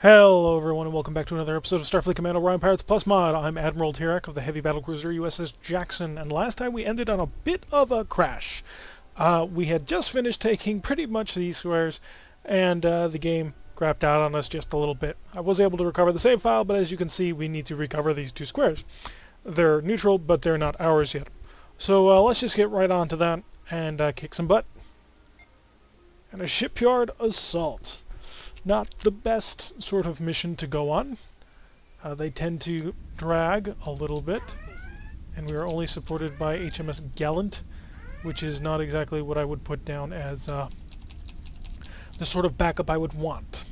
Hello everyone and welcome back to another episode of Starfleet Command Orion Pirates Plus Mod. I'm Admiral Tirak of the heavy battlecruiser USS Jackson, and last time we ended on a bit of a crash. We had just finished taking pretty much these squares, and the game crapped out on us just a little bit. I was able to recover the save file, but as you can see we need to recover these two squares. They're neutral, but they're not ours yet. So let's just get right on to that and kick some butt. And a shipyard assault. Not the best sort of mission to go on. They tend to drag a little bit, and we are only supported by HMS Gallant, which is not exactly what I would put down as the sort of backup I would want.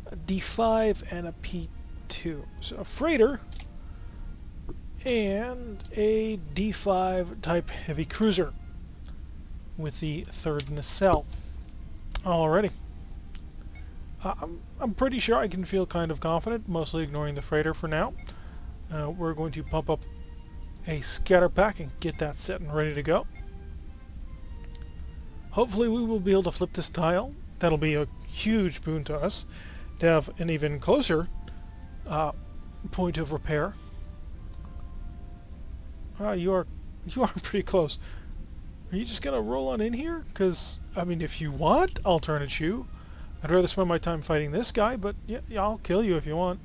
A D5 and a P2. So a freighter and a D5 type heavy cruiser with the third nacelle. Alrighty. I'm pretty sure I can feel kind of confident, mostly ignoring the freighter for now. We're going to pump up a scatter pack and get that set and ready to go. Hopefully we will be able to flip this tile. That'll be a huge boon to us, to have an even closer point of repair. You are pretty close. Are you just gonna roll on in here? Because, I mean, if you want, I'll turn at you. I'd rather spend my time fighting this guy, but yeah, I'll kill you if you want.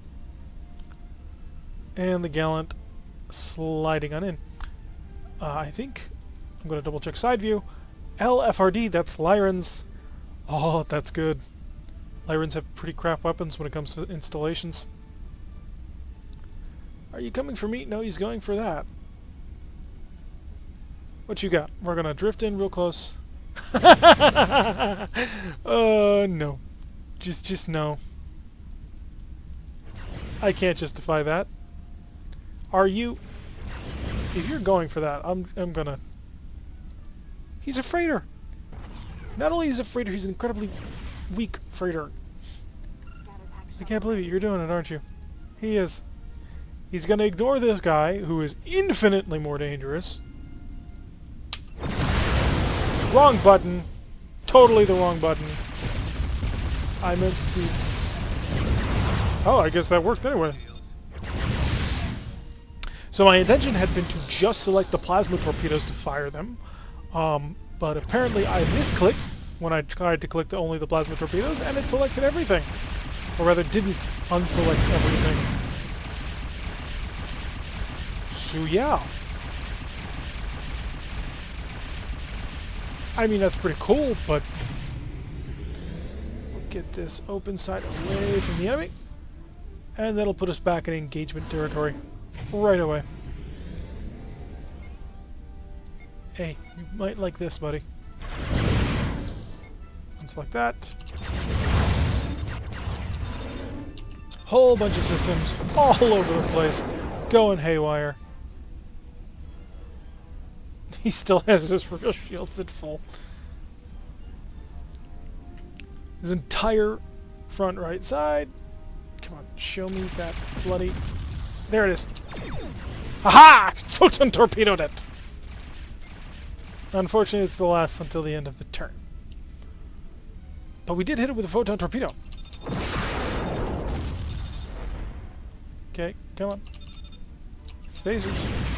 And the Gallant sliding on in. I think I'm going to double check side view. LFRD, that's Lyrans. Oh, that's good. Lyrans have pretty crap weapons when it comes to installations. Are you coming for me? No, he's going for that. What you got? We're going to drift in real close. No. Just no. I can't justify that. Are you? If you're going for that, I'm gonna... He's a freighter! Not only is he a freighter, he's an incredibly weak freighter. I can't believe it. You're doing it, aren't you? He is. He's gonna ignore this guy, who is infinitely more dangerous. Wrong button. Totally the wrong button. I meant to... Oh, I guess that worked anyway. So my intention had been to just select the plasma torpedoes to fire them. But apparently I misclicked when I tried to click only the plasma torpedoes, and it selected everything. Or rather, didn't unselect everything. So yeah. I mean, that's pretty cool, but we'll get this open side away from the enemy, and that'll put us back in engagement territory right away. Hey, you might like this, buddy. Unselect that. Whole bunch of systems all over the place, going haywire. He still has his real shields at full. His entire front right side. Come on, show me that bloody... There it is. Aha! Photon torpedoed it! Unfortunately, it's the last until the end of the turn. But we did hit it with a photon torpedo. Okay, come on. Phasers.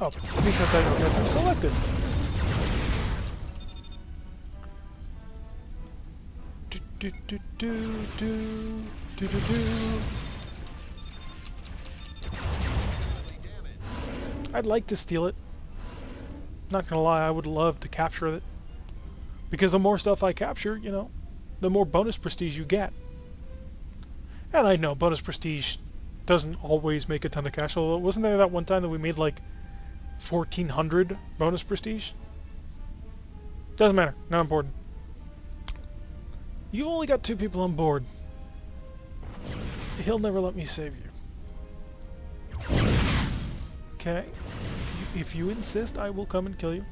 Oh, because I don't have them selected. I'd like to steal it. Not gonna lie, I would love to capture it. Because the more stuff I capture, you know, the more bonus prestige you get. And I know bonus prestige doesn't always make a ton of cash, although wasn't there that one time that we made like 1,400 bonus prestige? Doesn't matter. Not important. You've only got 2 people on board. He'll never let me save you. Okay. If you insist, I will come and kill you.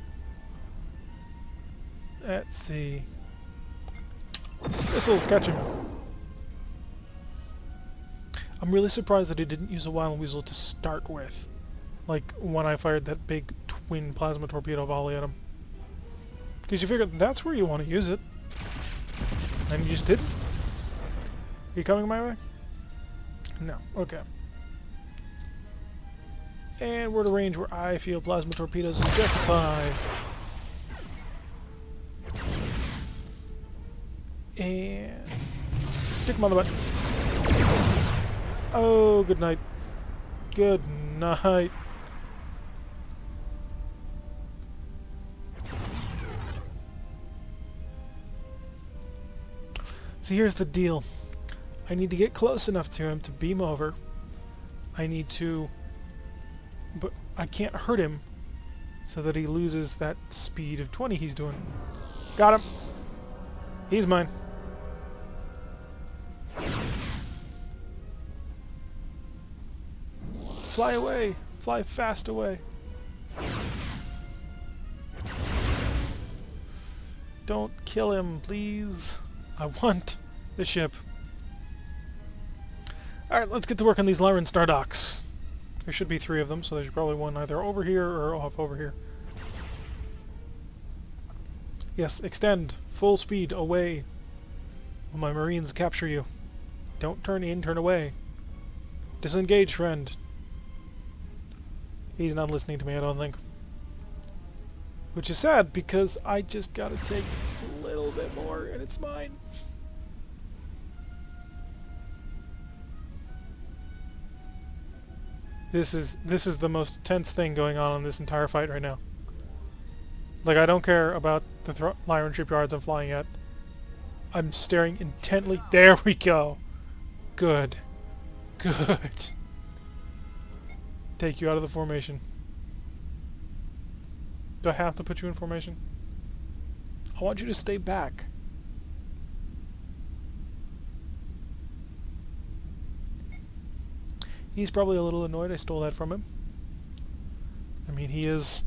Let's see. This'll catch him. I'm really surprised that he didn't use a Wild Weasel to start with. Like, when I fired that big twin plasma torpedo volley at him. Because you figure that's where you want to use it. And you just didn't. Are you coming my way? No. Okay. And we're at a range where I feel plasma torpedoes is justified. And stick him on the butt. Oh, good night. Good night. See, here's the deal. I need to get close enough to him to beam over. I need to... But I can't hurt him so that he loses that speed of 20 he's doing. Got him. He's mine. Fly away. Fly fast away. Don't kill him, please. I want the ship. Alright, let's get to work on these Lyran Star Docks. There should be 3 of them, so there's probably one either over here or off over here. Yes, extend. Full speed, away. Will my Marines capture you? Don't turn in, turn away. Disengage, friend. He's not listening to me, I don't think. Which is sad, because I just gotta take a little bit more, and it's mine. This is the most tense thing going on in this entire fight right now. Like, I don't care about the Lyran shipyards I'm flying at. I'm staring intently. There we go. Good. Good. Take you out of the formation. Do I have to put you in formation? I want you to stay back. He's probably a little annoyed I stole that from him. I mean, he is...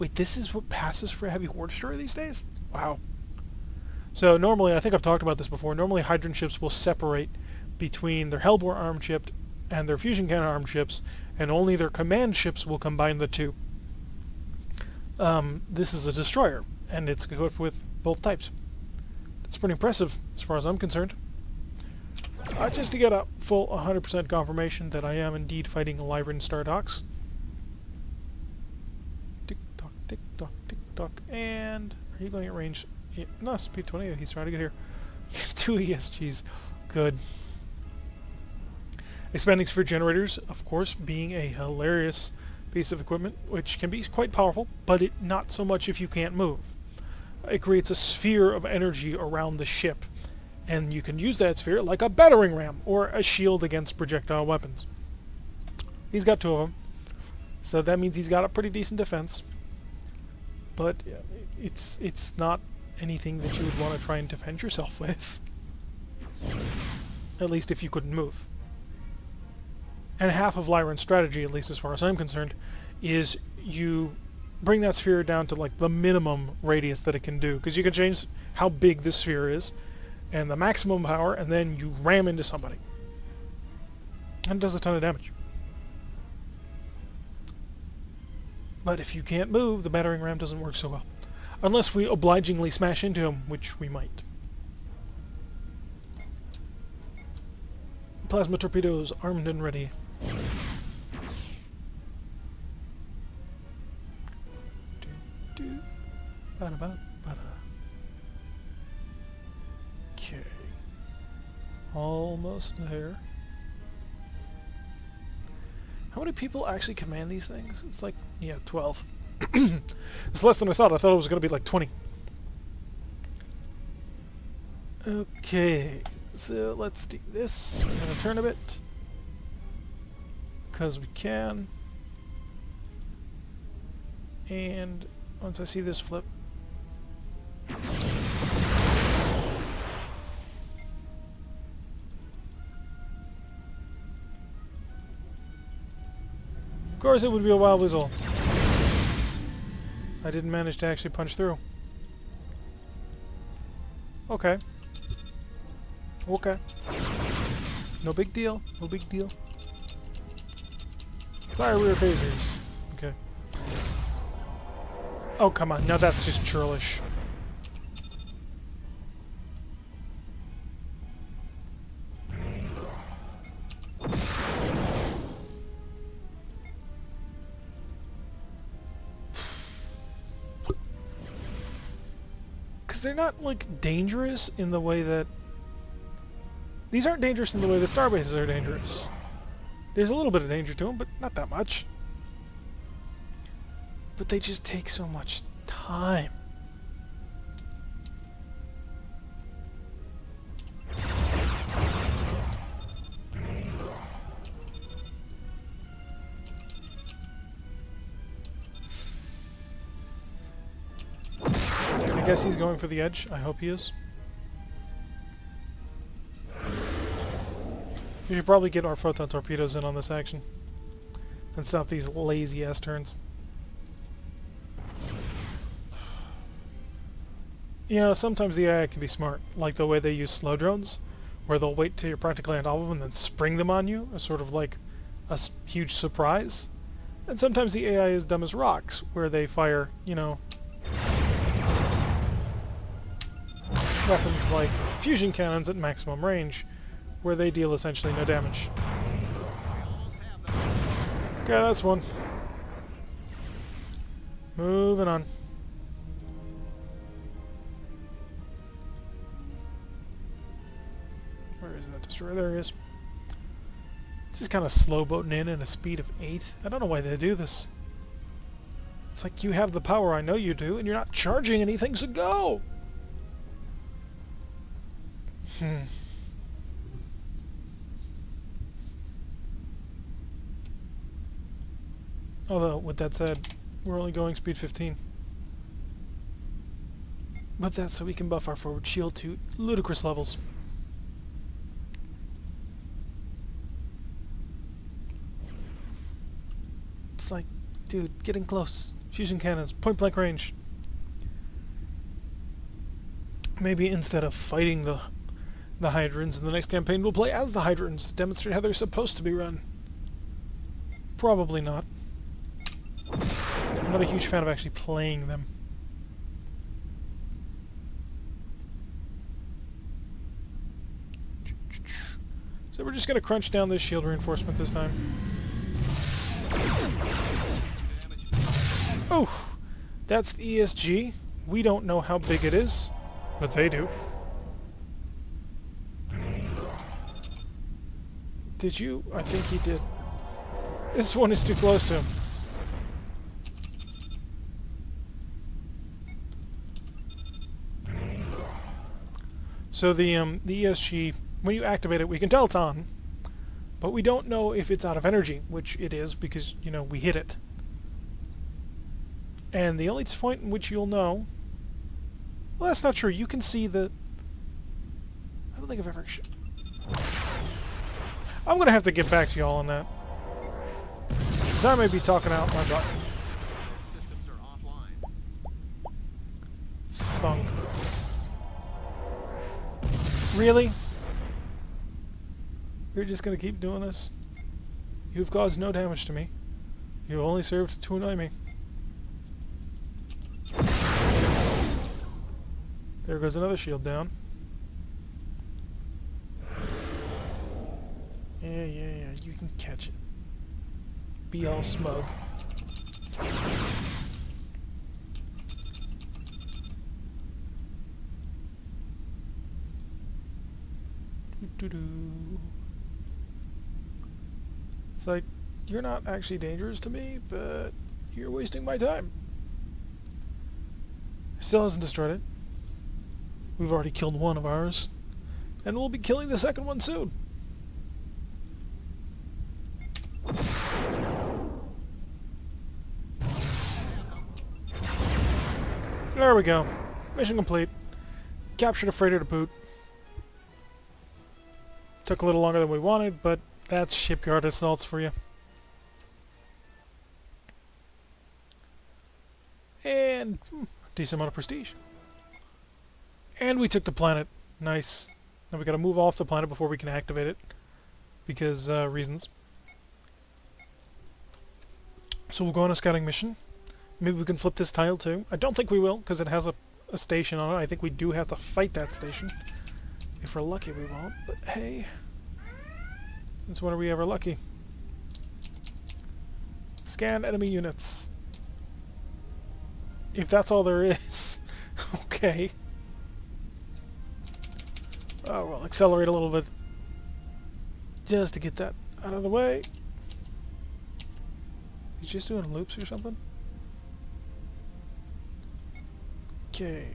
Wait, this is what passes for a heavy war destroyer these days? Wow. So normally, I think I've talked about this before, normally Hydron ships will separate between their Hellbore armed ship and their fusion cannon armed ships, and only their command ships will combine the two. This is a destroyer, and it's equipped with both types. It's pretty impressive, as far as I'm concerned. Just to get a full 100% confirmation that I am indeed fighting Lyran Star Docks. Tick-tock, tick-tock, tick-tock, and... Are you going at range? Yeah, no, speed 20, he's trying to get here. 2 ESGs. Good. Expanding sphere generators, of course, being a hilarious piece of equipment, which can be quite powerful, but not so much if you can't move. It creates a sphere of energy around the ship, and you can use that sphere like a battering ram or a shield against projectile weapons. He's got 2 of them, so that means he's got a pretty decent defense, but it's not anything that you would want to try and defend yourself with, at least if you couldn't move. And half of Lyran's strategy, at least as far as I'm concerned, is you bring that sphere down to like the minimum radius that it can do, because you can change how big this sphere is and the maximum power, and then you ram into somebody. And it does a ton of damage. But if you can't move, the battering ram doesn't work so well. Unless we obligingly smash into him, which we might. Plasma torpedoes armed and ready. Okay. Almost there. How many people actually command these things? It's like, yeah, 12. It's less than I thought. I thought it was going to be like 20. Okay. So let's do this. I'm going to turn a bit. Because we can. And once I see this flip. Of course it would be a wild whistle. I didn't manage to actually punch through. Okay. Okay. No big deal. No big deal. Fire rear phasers. Okay. Oh, come on. Now that's just churlish. they're not, like, dangerous in the way that... These aren't dangerous in the way that starbases are dangerous. There's a little bit of danger to them, but not that much. But they just take so much time. I guess he's going for the edge. I hope he is. We should probably get our photon torpedoes in on this action and stop these lazy ass turns. You know, sometimes the AI can be smart, like the way they use slow drones, where they'll wait till you're practically on top of them and then spring them on you, as sort of like a huge surprise. And sometimes the AI is dumb as rocks, where they fire, you know, weapons like fusion cannons at maximum range, where they deal essentially no damage. Okay, that's one. Moving on. Where is that destroyer? There he is. Just kind of slow boating in at a speed of 8. I don't know why they do this. It's like, you have the power, I know you do, and you're not charging anything, so go! Although, with that said, we're only going speed 15. But that's so we can buff our forward shield to ludicrous levels. It's like, dude, getting close. Fusion cannons, point blank range. Maybe instead of fighting the Hydrons in the next campaign, we'll play as the Hydrons to demonstrate how they're supposed to be run. Probably not. I'm not a huge fan of actually playing them. So we're just going to crunch down this shield reinforcement this time. Oh! That's the ESG. We don't know how big it is, but they do. Did you? I think he did. This one is too close to him. So the ESG, when you activate it, we can tell it's on, but we don't know if it's out of energy, which it is because, you know, we hit it. And the only point in which you'll know... Well, that's not true. You can see the... I don't think I've ever... I'm going to have to get back to y'all on that. Because I may be talking out my butt. Systems are offline. Thunk. Really? You're just going to keep doing this? You've caused no damage to me. You've only served to annoy me. There goes another shield down. Yeah, you can catch it. Be all smug. It's like, you're not actually dangerous to me, but you're wasting my time. Still hasn't destroyed it. We've already killed one of ours, and we'll be killing the second one soon. There we go. Mission complete. Captured a freighter to boot. Took a little longer than we wanted, but that's shipyard assaults for you. And decent amount of prestige. And we took the planet. Nice. Now we gotta move off the planet before we can activate it. Because, reasons. So we'll go on a scouting mission. Maybe we can flip this tile too. I don't think we will, because it has a station on it. I think we do have to fight that station. If we're lucky, we won't. But hey, that's when are we ever lucky. Scan enemy units. If that's all there is. Okay. Oh, we'll accelerate a little bit just to get that out of the way. He's just doing loops or something? Okay.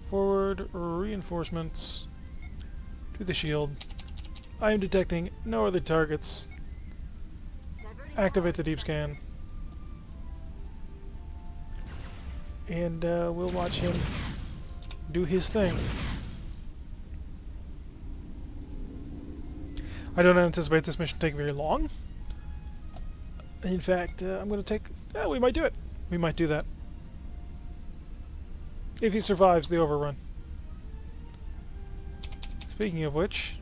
Forward reinforcements to the shield. I am detecting no other targets. Activate the deep scan. And we'll watch him do his thing. I don't anticipate this mission taking very long. In fact, I'm going to take... we might do it. We might do that. If he survives the overrun. Speaking of which...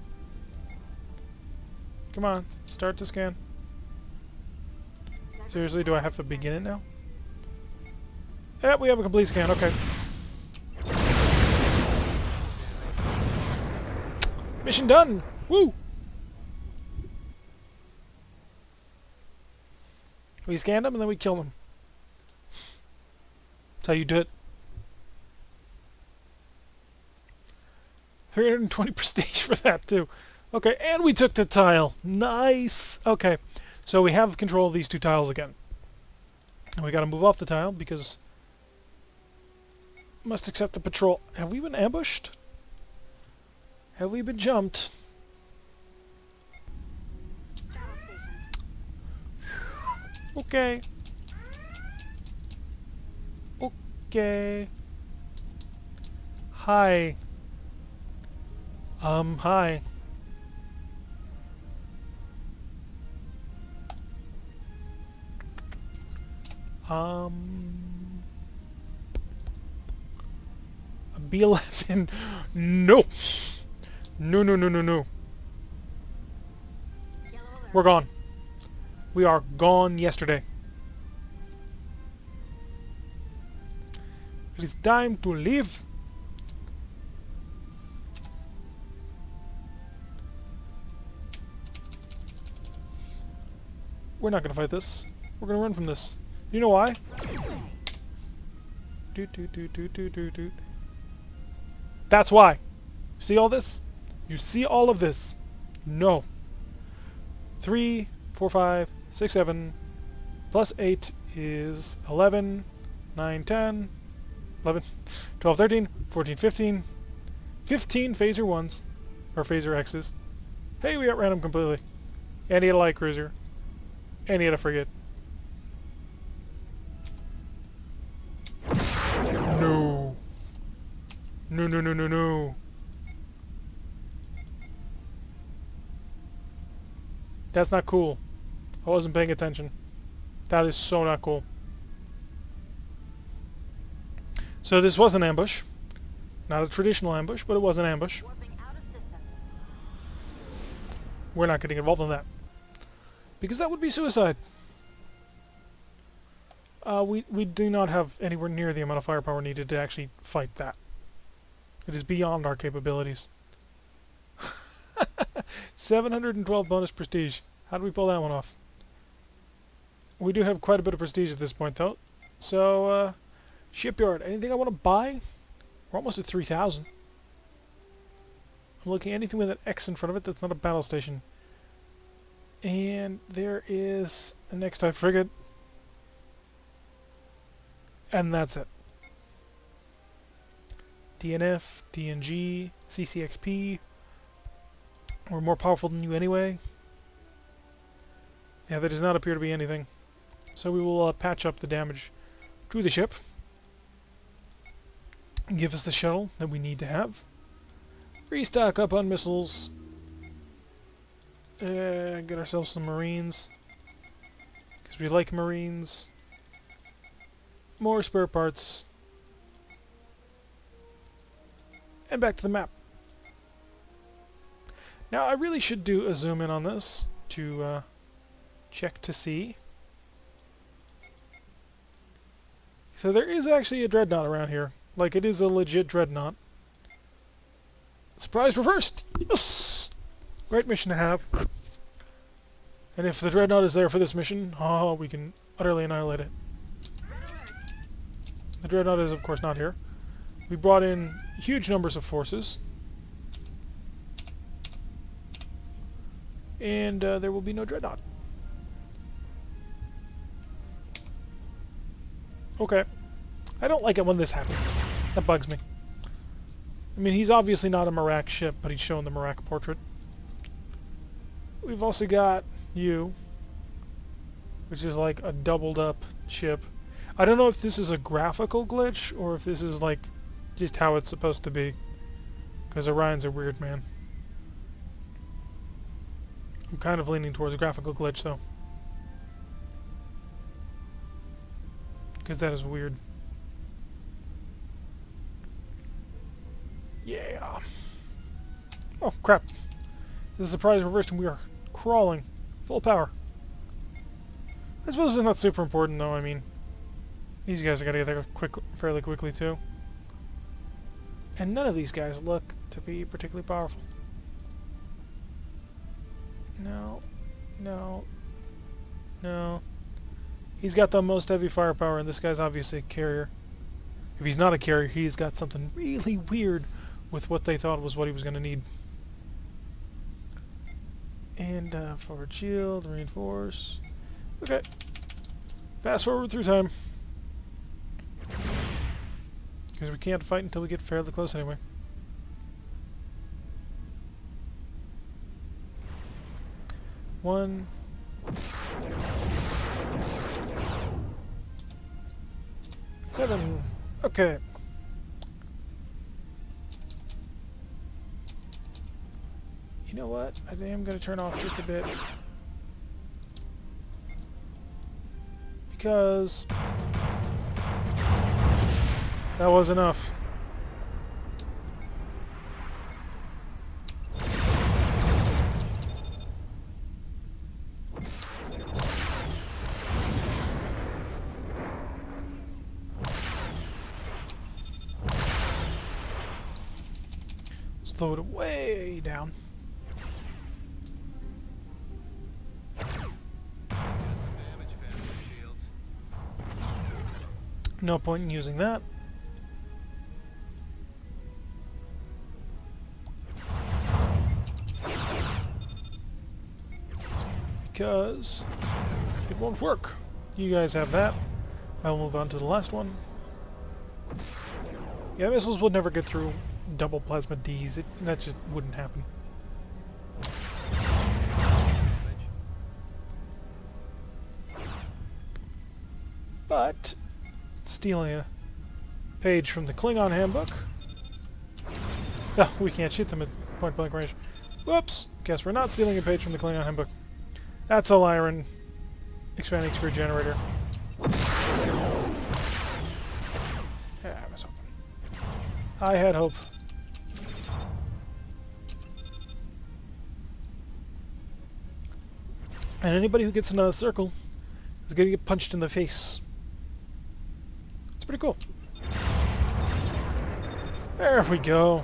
Come on, start to scan. Seriously, do I have to begin it now? Yeah, we have a complete scan, okay. Mission done! Woo! We scanned him and then we killed him. That's how you do it. 320 prestige for that too. Okay, and we took the tile. Nice! Okay, so we have control of these two tiles again. And we gotta move off the tile because... Must accept the patrol. Have we been ambushed? Have we been jumped? Okay. Okay. Hi. Hi. B11. No. No, no, no, no, no. We're gone. We are gone yesterday. It is time to leave. We're not gonna fight this. We're gonna run from this. You know why? Doot, doot, doot, doot, doot, doot, doot. That's why. See all this? You see all of this? No. 3, 4, 5, 6, 7, plus 8 is 11, 9, 10, 11, 12, 13, 14, 15, 15 phaser 1s, or phaser X's. Hey, we outran him completely. And he had a light cruiser. And he had a frigate. No. No, no, no, no, no. That's not cool. I wasn't paying attention. That is so not cool. So this was an ambush. Not a traditional ambush, but it was an ambush. We're not getting involved in that. Because that would be suicide. We do not have anywhere near the amount of firepower needed to actually fight that. It is beyond our capabilities. 712 bonus prestige. How do we pull that one off? We do have quite a bit of prestige at this point, though. So, shipyard. Anything I want to buy? We're almost at 3,000. I'm looking at anything with an X in front of it that's not a battle station. And there is a next type frigate. And that's it. DNF, DNG, CCXP. We're more powerful than you anyway. Yeah, there does not appear to be anything. So we will patch up the damage to the ship. Give us the shuttle that we need to have. Restock up on missiles. Get ourselves some Marines. Because we like Marines. More spare parts. And back to the map. Now I really should do a zoom in on this to check to see. So there is actually a dreadnought around here. Like it is a legit dreadnought. Surprise reversed! Yes! Great mission to have. And if the dreadnought is there for this mission, oh, we can utterly annihilate it. The dreadnought is of course not here. We brought in huge numbers of forces. And there will be no dreadnought. Okay. I don't like it when this happens. That bugs me. I mean, he's obviously not a Marak ship, but he's showing the Marak portrait. We've also got you, which is like a doubled up ship. I don't know if this is a graphical glitch or if this is like just how it's supposed to be. Because Orion's a weird man. I'm kind of leaning towards a graphical glitch though. Because that is weird. Yeah. Oh crap. This is surprise reversed and we are crawling. Full power. I suppose it's not super important though, I mean. These guys are gonna get there fairly quickly too. And none of these guys look to be particularly powerful. No. No. No. He's got the most heavy firepower and this guy's obviously a carrier. If he's not a carrier, he's got something really weird with what they thought was what he was going to need. And forward shield, reinforce. Okay. Fast forward through time. Because we can't fight until we get fairly close anyway. One. Seven. Okay. You know what? I am going to turn off just a bit. Because that was enough. Slow it way down. No point in using that. Because it won't work. You guys have that. I'll move on to the last one. Yeah, missiles would never get through double plasma Ds. That just wouldn't happen. But stealing a page from the Klingon handbook. Oh, we can't shoot them at point blank range. Whoops! Guess we're not stealing a page from the Klingon handbook. That's a Lyran expanding sphere generator. Yeah, I was hoping. I had hope. And anybody who gets another circle is going to get punched in the face. It's pretty cool. There we go.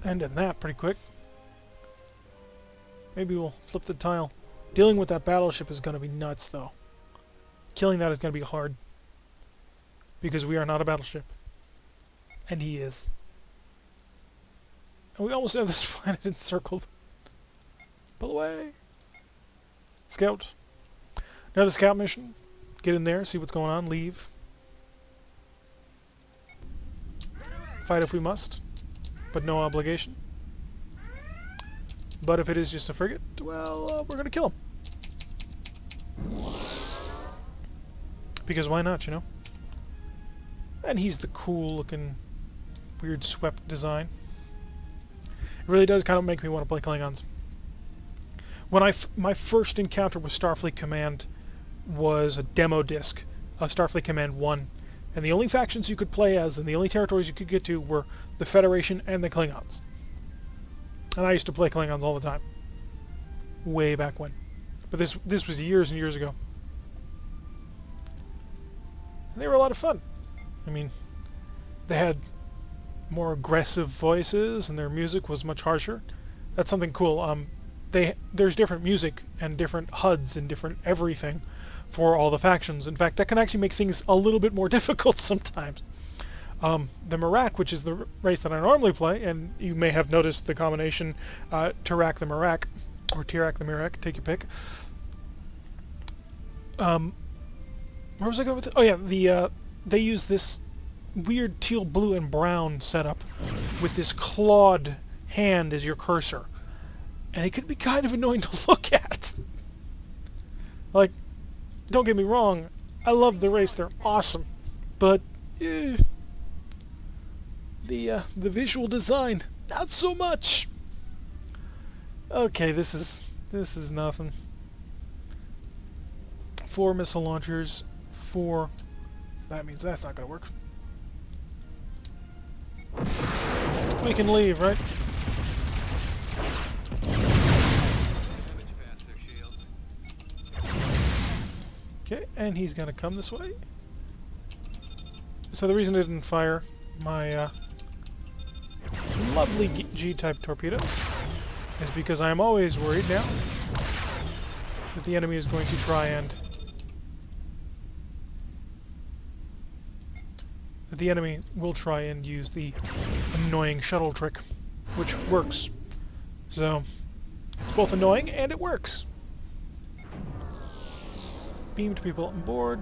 Ending that pretty quick. Maybe we'll flip the tile. Dealing with that battleship is going to be nuts, though. Killing that is going to be hard. Because we are not a battleship. And he is. And we almost have this planet encircled. Pull away. Scout. Another scout mission. Get in there, see what's going on, leave. Fight if we must, but no obligation. But if it is just a frigate, well, we're gonna kill him. Because why not, you know? And he's the cool-looking, weird swept design. It really does kind of make me want to play Klingons. When my first encounter with Starfleet Command was a demo disc of Starfleet Command 1. And the only factions you could play as and the only territories you could get to were the Federation and the Klingons. And I used to play Klingons all the time. Way back when. But this was years and years ago. And they were a lot of fun. I mean, they had more aggressive voices and their music was much harsher. That's something cool. There's different music and different HUDs and different everything for all the factions. In fact, that can actually make things a little bit more difficult sometimes. The Marak, which is the race that I normally play, and you may have noticed the combination Tarak the Marak, or Tirak the Mirek, take your pick. Where was I going with it? Oh yeah, they use this weird teal, blue, and brown setup with this clawed hand as your cursor. And it could be kind of annoying to look at. Like, don't get me wrong, I love the race, they're awesome. But, the visual design, not so much. Okay, this is nothing. 4 missile launchers, 4. That means that's not gonna work. We can leave, right? Damage past their shields. Okay, and he's gonna come this way. So the reason I didn't fire my lovely G-type torpedoes is because I am always worried now that the enemy is going to try and... that the enemy will try and use the annoying shuttle trick, which works. So, it's both annoying and it works. Beamed people on board.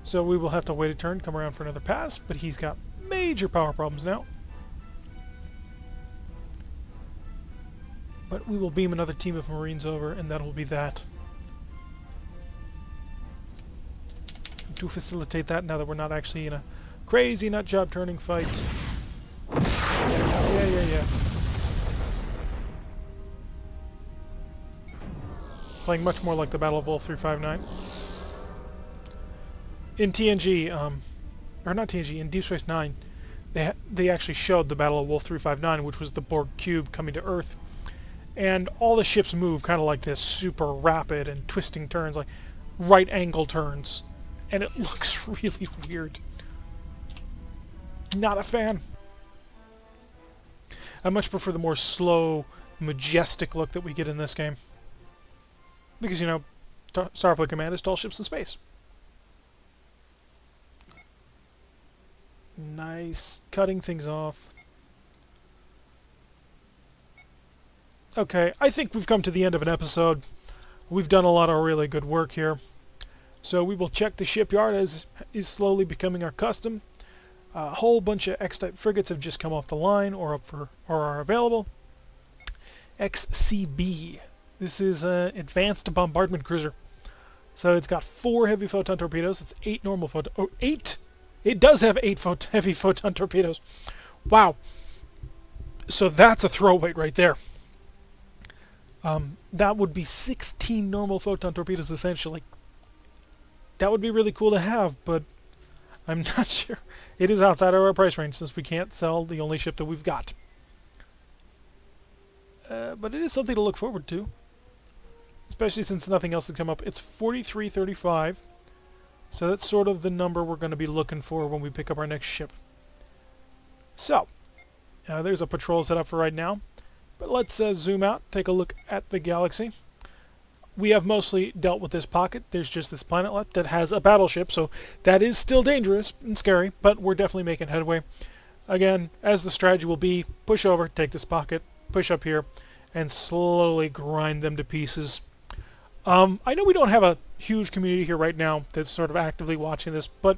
So we will have to wait a turn, come around for another pass, but he's got major power problems now. But we will beam another team of Marines over, and that will be that. To facilitate that, now that we're not actually in a crazy nut-job turning fight. Yeah. Playing much more like the Battle of Wolf 359. In TNG, or not TNG, in Deep Space Nine, they actually showed the Battle of Wolf 359, which was the Borg cube coming to Earth, and all the ships move kind of like this, super rapid and twisting turns, like right angle turns, and it looks really weird. Not a fan. I much prefer the more slow, majestic look that we get in this game, because you know, Starfleet Command is tall ships in space. Nice. Cutting things off. Okay, I think we've come to the end of an episode. We've done a lot of really good work here. So we will check the shipyard, as is slowly becoming our custom. A whole bunch of X-type frigates have just come off the line or are available. XCB. This is an advanced bombardment cruiser. So it's got 4 heavy photon torpedoes. It's 8 normal photon... Oh, 8? It does have 8 heavy photon torpedoes. Wow. So that's a throw weight right there. That would be 16 normal photon torpedoes, essentially. That would be really cool to have, but I'm not sure. It is outside of our price range, since we can't sell the only ship that we've got. But it is something to look forward to. Especially since nothing else has come up. It's 4335. So that's sort of the number we're going to be looking for when we pick up our next ship. So, there's a patrol set up for right now. But let's zoom out, take a look at the galaxy. We have mostly dealt with this pocket. There's just this planet left that has a battleship, so that is still dangerous and scary, but we're definitely making headway. Again, as the strategy will be, push over, take this pocket, push up here, and slowly grind them to pieces. I know we don't have a huge community here right now that's sort of actively watching this, but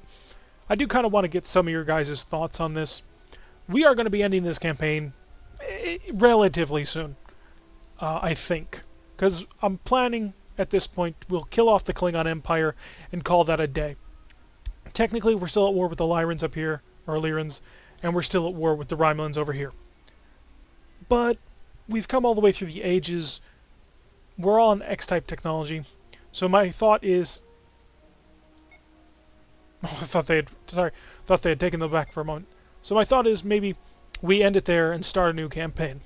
I do kind of want to get some of your guys' thoughts on this. We are going to be ending this campaign relatively soon, I think. Because I'm planning, at this point, we'll kill off the Klingon Empire and call that a day. Technically, we're still at war with the Lyrans up here, or Lyrans, and we're still at war with the Romulans over here. But we've come all the way through the ages. We're all on X-type technology, so my thought is... Oh, I thought they had taken them back for a moment. So my thought is maybe we end it there and start a new campaign.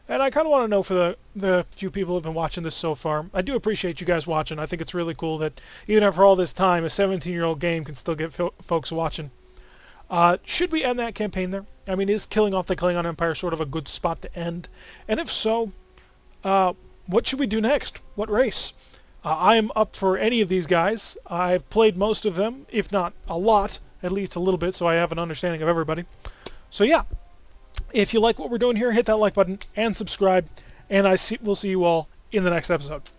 And I kind of want to know, for the few people who have been watching this so far, I do appreciate you guys watching. I think it's really cool that even after all this time, a 17-year-old game can still get folks watching. Should we end that campaign there? I mean, is killing off the Klingon Empire sort of a good spot to end? And if so, what should we do next? What race? I am up for any of these guys. I've played most of them, if not a lot, at least a little bit, so I have an understanding of everybody. So yeah, if you like what we're doing here, hit that like button and subscribe, and we'll see you all in the next episode.